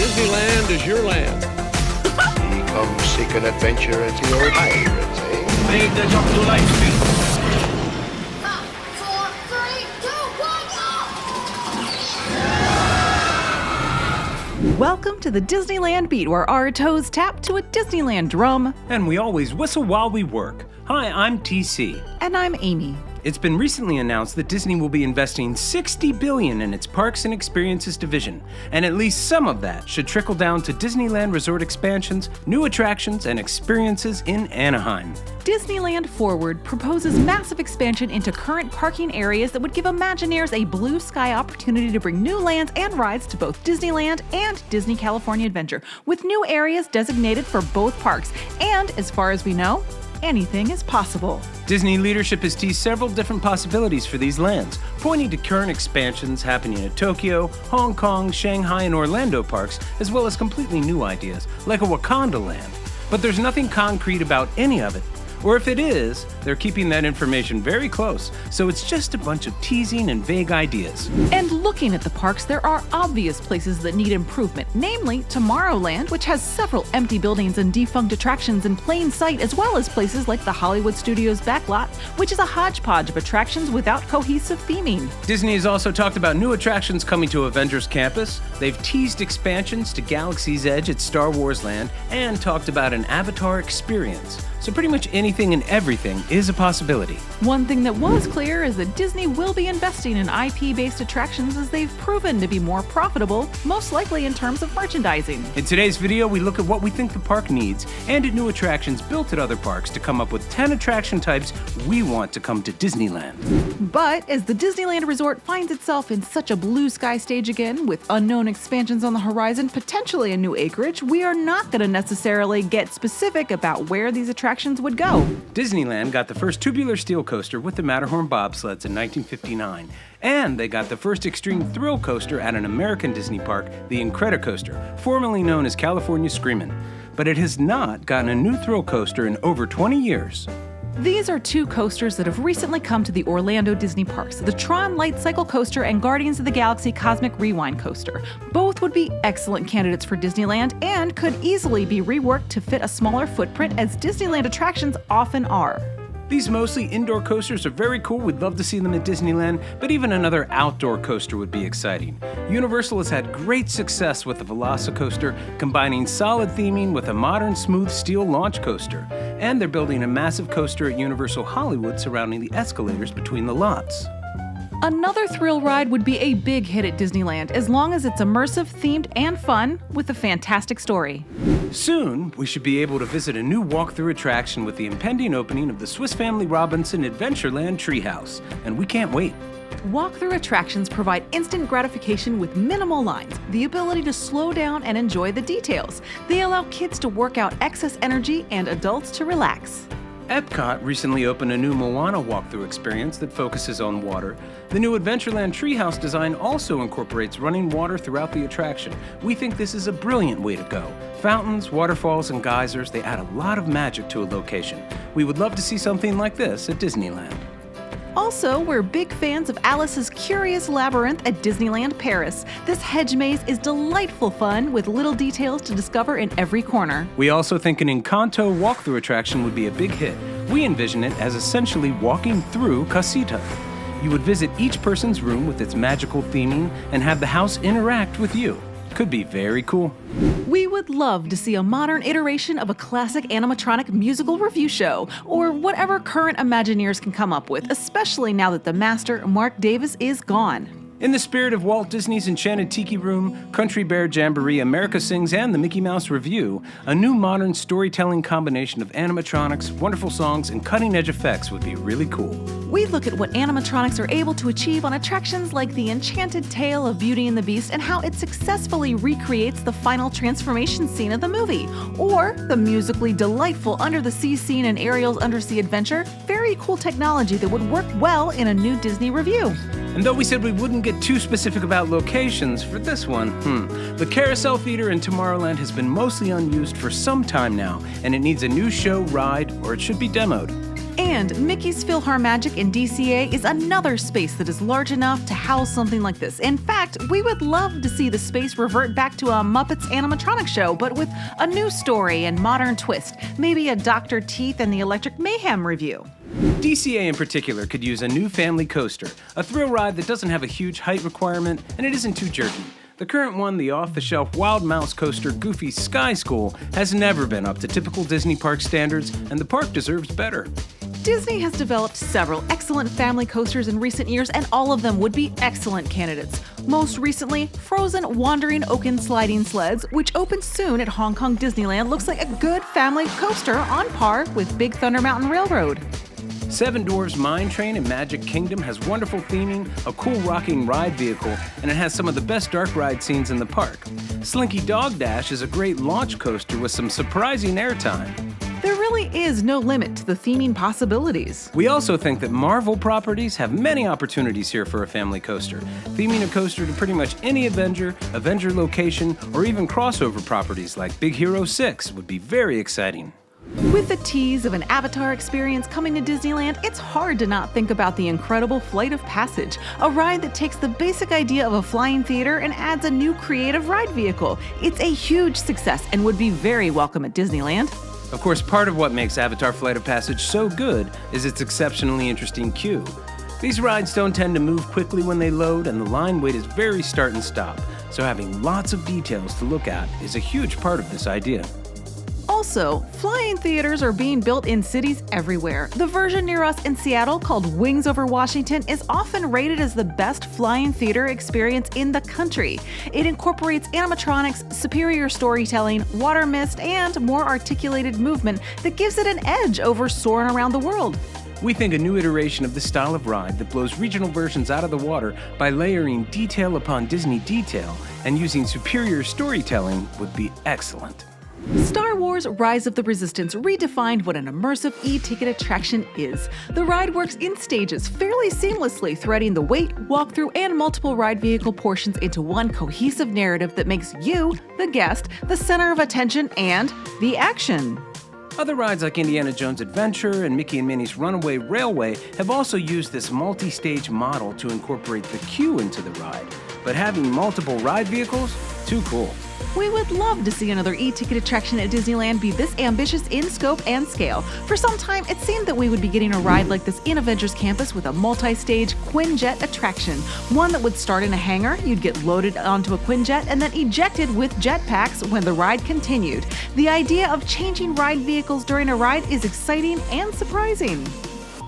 Disneyland is your land. Come seek an adventure at the old pirates, eh? Make the jump to light speed. 5, 4, 3, 2, 1, go! Welcome to the Disneyland Beat, where our toes tap to a Disneyland drum. And we always whistle while we work. Hi, I'm TC. And I'm Amy. It's been recently announced that Disney will be investing $60 billion in its Parks and Experiences division, and at least some of that should trickle down to Disneyland Resort expansions, new attractions, and experiences in Anaheim. Disneyland Forward proposes massive expansion into current parking areas that would give Imagineers a blue sky opportunity to bring new lands and rides to both Disneyland and Disney California Adventure, with new areas designated for both parks. And as far as we know, anything is possible. Disney leadership has teased several different possibilities for these lands, pointing to current expansions happening at Tokyo, Hong Kong, Shanghai, and Orlando parks, as well as completely new ideas, like a Wakanda land. But there's nothing concrete about any of it. Or if it is, they're keeping that information very close, so it's just a bunch of teasing and vague ideas. And looking at the parks, there are obvious places that need improvement, namely Tomorrowland, which has several empty buildings and defunct attractions in plain sight, as well as places like the Hollywood Studios backlot, which is a hodgepodge of attractions without cohesive theming. Disney has also talked about new attractions coming to Avengers Campus. They've teased expansions to Galaxy's Edge at Star Wars Land, and talked about an Avatar experience. So pretty much anything and everything is a possibility. One thing that was clear is that Disney will be investing in IP-based attractions, as they've proven to be more profitable, most likely in terms of merchandising. In today's video, we look at what we think the park needs and at new attractions built at other parks to come up with 10 attraction types we want to come to Disneyland. But as the Disneyland Resort finds itself in such a blue sky stage again, with unknown expansions on the horizon, potentially a new acreage, we are not going to necessarily get specific about where these attractions would go. Disneyland got the first tubular steel coaster with the Matterhorn bobsleds in 1959, and they got the first extreme thrill coaster at an American Disney park, the Incredicoaster, formerly known as California Screamin'. But it has not gotten a new thrill coaster in over 20 years. These are two coasters that have recently come to the Orlando Disney parks, the Tron Light Cycle Coaster and Guardians of the Galaxy Cosmic Rewind Coaster. Both would be excellent candidates for Disneyland and could easily be reworked to fit a smaller footprint, as Disneyland attractions often are. These mostly indoor coasters are very cool. We'd love to see them at Disneyland, but even another outdoor coaster would be exciting. Universal has had great success with the Velocicoaster, combining solid theming with a modern smooth steel launch coaster. And they're building a massive coaster at Universal Hollywood surrounding the escalators between the lots. Another thrill ride would be a big hit at Disneyland, as long as it's immersive, themed, and fun, with a fantastic story. Soon, we should be able to visit a new walkthrough attraction with the impending opening of the Swiss Family Robinson Adventureland Treehouse, and we can't wait. Walkthrough attractions provide instant gratification with minimal lines, the ability to slow down and enjoy the details. They allow kids to work out excess energy and adults to relax. Epcot recently opened a new Moana walkthrough experience that focuses on water. The new Adventureland Treehouse design also incorporates running water throughout the attraction. We think this is a brilliant way to go. Fountains, waterfalls, and geysers, they add a lot of magic to a location. We would love to see something like this at Disneyland. Also, we're big fans of Alice's Curious Labyrinth at Disneyland Paris. This hedge maze is delightful fun, with little details to discover in every corner. We also think an Encanto walkthrough attraction would be a big hit. We envision it as essentially walking through Casita. You would visit each person's room with its magical theming and have the house interact with you. Could be very cool. We would love to see a modern iteration of a classic animatronic musical review show, or whatever current Imagineers can come up with, especially now that the master, Mark Davis, is gone. In the spirit of Walt Disney's Enchanted Tiki Room, Country Bear Jamboree, America Sings, and the Mickey Mouse Revue, a new modern storytelling combination of animatronics, wonderful songs, and cutting-edge effects would be really cool. We look at what animatronics are able to achieve on attractions like the Enchanted Tale of Beauty and the Beast, and how it successfully recreates the final transformation scene of the movie, or the musically delightful Under the Sea scene in Ariel's Undersea Adventure. Very cool technology that would work well in a new Disney review. And though we said we wouldn't get too specific about locations for this one, the Carousel Theater in Tomorrowland has been mostly unused for some time now, and it needs a new show, ride, or it should be demoed. And Mickey's PhilharMagic in DCA is another space that is large enough to house something like this. In fact, we would love to see the space revert back to a Muppets animatronic show, but with a new story and modern twist. Maybe a Dr. Teeth and the Electric Mayhem review. DCA in particular could use a new family coaster, a thrill ride that doesn't have a huge height requirement and it isn't too jerky. The current one, the off-the-shelf Wild Mouse coaster Goofy's Sky School, has never been up to typical Disney park standards, and the park deserves better. Disney has developed several excellent family coasters in recent years, and all of them would be excellent candidates. Most recently, Frozen Wandering Oaken Sliding Sleds, which opens soon at Hong Kong Disneyland, looks like a good family coaster on par with Big Thunder Mountain Railroad. Seven Dwarfs Mine Train in Magic Kingdom has wonderful theming, a cool rocking ride vehicle, and it has some of the best dark ride scenes in the park. Slinky Dog Dash is a great launch coaster with some surprising airtime. There really is no limit to the theming possibilities. We also think that Marvel properties have many opportunities here for a family coaster. Theming a coaster to pretty much any Avenger location, or even crossover properties like Big Hero 6 would be very exciting. With the tease of an Avatar experience coming to Disneyland, it's hard to not think about the incredible Flight of Passage, a ride that takes the basic idea of a flying theater and adds a new creative ride vehicle. It's a huge success and would be very welcome at Disneyland. Of course, part of what makes Avatar Flight of Passage so good is its exceptionally interesting queue. These rides don't tend to move quickly when they load, and the line wait is very start and stop, so having lots of details to look at is a huge part of this idea. Also, flying theaters are being built in cities everywhere. The version near us in Seattle, called Wings Over Washington, is often rated as the best flying theater experience in the country. It incorporates animatronics, superior storytelling, water mist, and more articulated movement that gives it an edge over soaring around the world. We think a new iteration of this style of ride that blows regional versions out of the water by layering detail upon Disney detail and using superior storytelling would be excellent. Star Wars Rise of the Resistance redefined what an immersive e-ticket attraction is. The ride works in stages fairly seamlessly, threading the wait, walkthrough, and multiple ride vehicle portions into one cohesive narrative that makes you, the guest, the center of attention and the action. Other rides like Indiana Jones Adventure and Mickey and Minnie's Runaway Railway have also used this multi-stage model to incorporate the queue into the ride. But having multiple ride vehicles? Too cool. We would love to see another e-ticket attraction at Disneyland be this ambitious in scope and scale. For some time, it seemed that we would be getting a ride like this in Avengers Campus with a multi-stage Quinjet attraction. One that would start in a hangar, you'd get loaded onto a Quinjet, and then ejected with jetpacks when the ride continued. The idea of changing ride vehicles during a ride is exciting and surprising.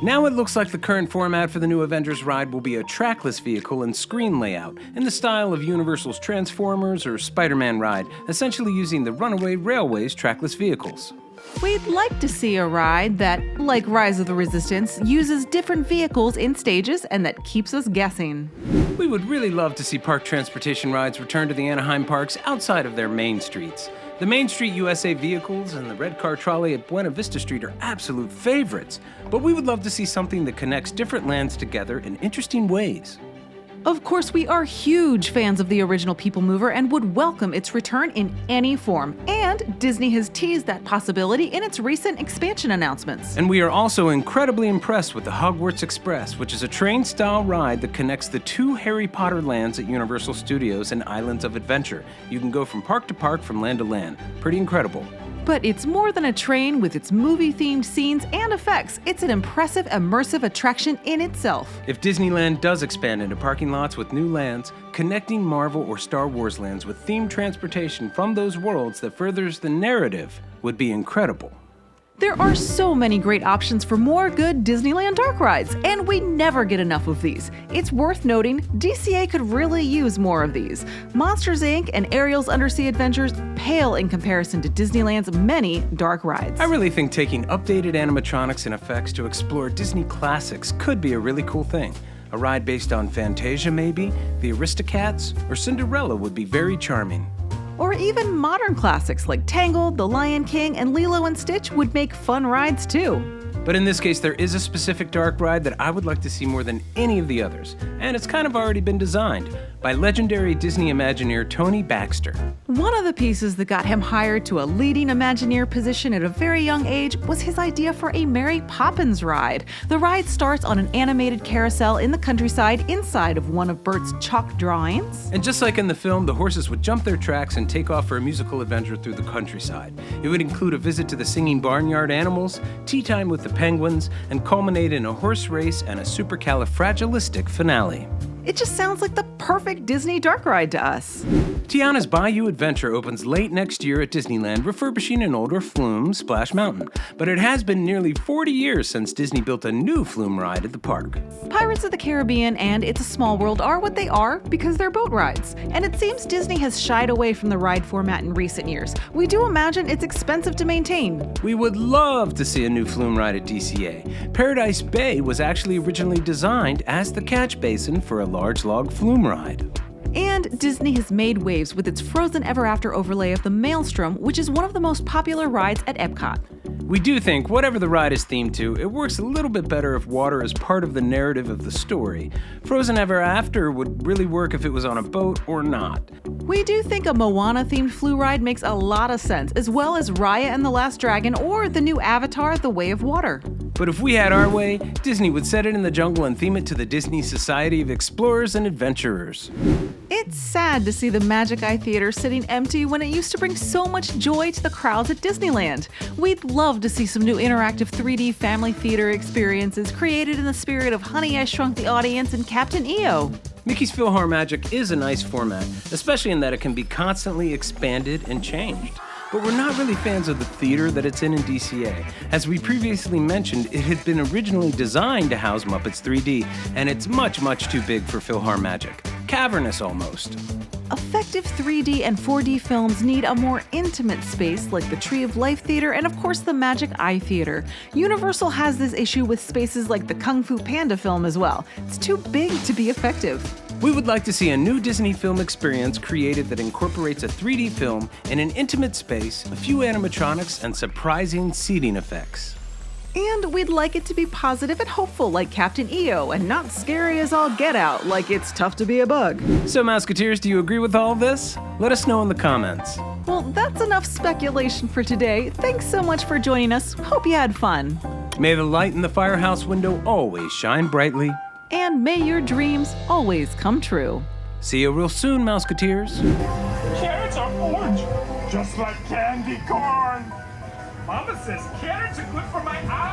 Now it looks like the current format for the new Avengers ride will be a trackless vehicle and screen layout, in the style of Universal's Transformers or Spider-Man ride, essentially using the Runaway Railway's trackless vehicles. We'd like to see a ride that, like Rise of the Resistance, uses different vehicles in stages and that keeps us guessing. We would really love to see park transportation rides return to the Anaheim parks outside of their main streets. The Main Street USA vehicles and the red car trolley at Buena Vista Street are absolute favorites, but we would love to see something that connects different lands together in interesting ways. Of course, we are huge fans of the original People Mover and would welcome its return in any form. And Disney has teased that possibility in its recent expansion announcements. And we are also incredibly impressed with the Hogwarts Express, which is a train-style ride that connects the two Harry Potter lands at Universal Studios and Islands of Adventure. You can go from park to park from land to land. Pretty incredible. But it's more than a train with its movie-themed scenes and effects. It's an impressive, immersive attraction in itself. If Disneyland does expand into parking lots with new lands, connecting Marvel or Star Wars lands with themed transportation from those worlds that furthers the narrative would be incredible. There are so many great options for more good Disneyland dark rides, and we never get enough of these. It's worth noting, DCA could really use more of these. Monsters, Inc. and Ariel's Undersea Adventures pale in comparison to Disneyland's many dark rides. I really think taking updated animatronics and effects to explore Disney classics could be a really cool thing. A ride based on Fantasia maybe, the Aristocats, or Cinderella would be very charming. Or even modern classics like Tangled, The Lion King, and Lilo and Stitch would make fun rides too. But in this case, there is a specific dark ride that I would like to see more than any of the others, and it's kind of already been designed. by legendary Disney Imagineer Tony Baxter. One of the pieces that got him hired to a leading Imagineer position at a very young age was his idea for a Mary Poppins ride. The ride starts on an animated carousel in the countryside inside of one of Bert's chalk drawings. And just like in the film, the horses would jump their tracks and take off for a musical adventure through the countryside. It would include a visit to the singing barnyard animals, tea time with the penguins, and culminate in a horse race and a supercalifragilistic finale. It just sounds like the perfect Disney dark ride to us. Tiana's Bayou Adventure opens late next year at Disneyland, refurbishing an older flume, Splash Mountain. But it has been nearly 40 years since Disney built a new flume ride at the park. Pirates of the Caribbean and It's a Small World are what they are because they're boat rides. And it seems Disney has shied away from the ride format in recent years. We do imagine it's expensive to maintain. We would love to see a new flume ride at DCA. Paradise Bay was actually originally designed as the catch basin for a large log flume ride. And Disney has made waves with its Frozen Ever After overlay of the Maelstrom, which is one of the most popular rides at Epcot. We do think, whatever the ride is themed to, it works a little bit better if water is part of the narrative of the story. Frozen Ever After would really work if it was on a boat or not. We do think a Moana-themed flu ride makes a lot of sense, as well as Raya and the Last Dragon or the new Avatar, The Way of Water. But if we had our way, Disney would set it in the jungle and theme it to the Disney Society of Explorers and Adventurers. It's sad to see the Magic Eye Theater sitting empty when it used to bring so much joy to the crowds at Disneyland. We'd love to see some new interactive 3D family theater experiences created in the spirit of Honey, I Shrunk the Audience and Captain EO. Mickey's PhilharMagic is a nice format, especially in that it can be constantly expanded and changed. But we're not really fans of the theater that it's in DCA. As we previously mentioned, it had been originally designed to house Muppets 3D, and it's much, much too big for PhilharMagic. Cavernous almost. Effective 3D and 4D films need a more intimate space like the Tree of Life Theater and of course the Magic Eye Theater. Universal has this issue with spaces like the Kung Fu Panda film as well. It's too big to be effective. We would like to see a new Disney film experience created that incorporates a 3D film in an intimate space, a few animatronics, and surprising seating effects. And we'd like it to be positive and hopeful like Captain EO and not scary as all get out like It's Tough to Be a Bug. So Mouseketeers, do you agree with all of this? Let us know in the comments. Well, that's enough speculation for today. Thanks so much for joining us. Hope you had fun. May the light in the firehouse window always shine brightly. And may your dreams always come true. See you real soon, Mouseketeers. Carrots are orange, just like candy corn. Mama says carrots are good for my eyes.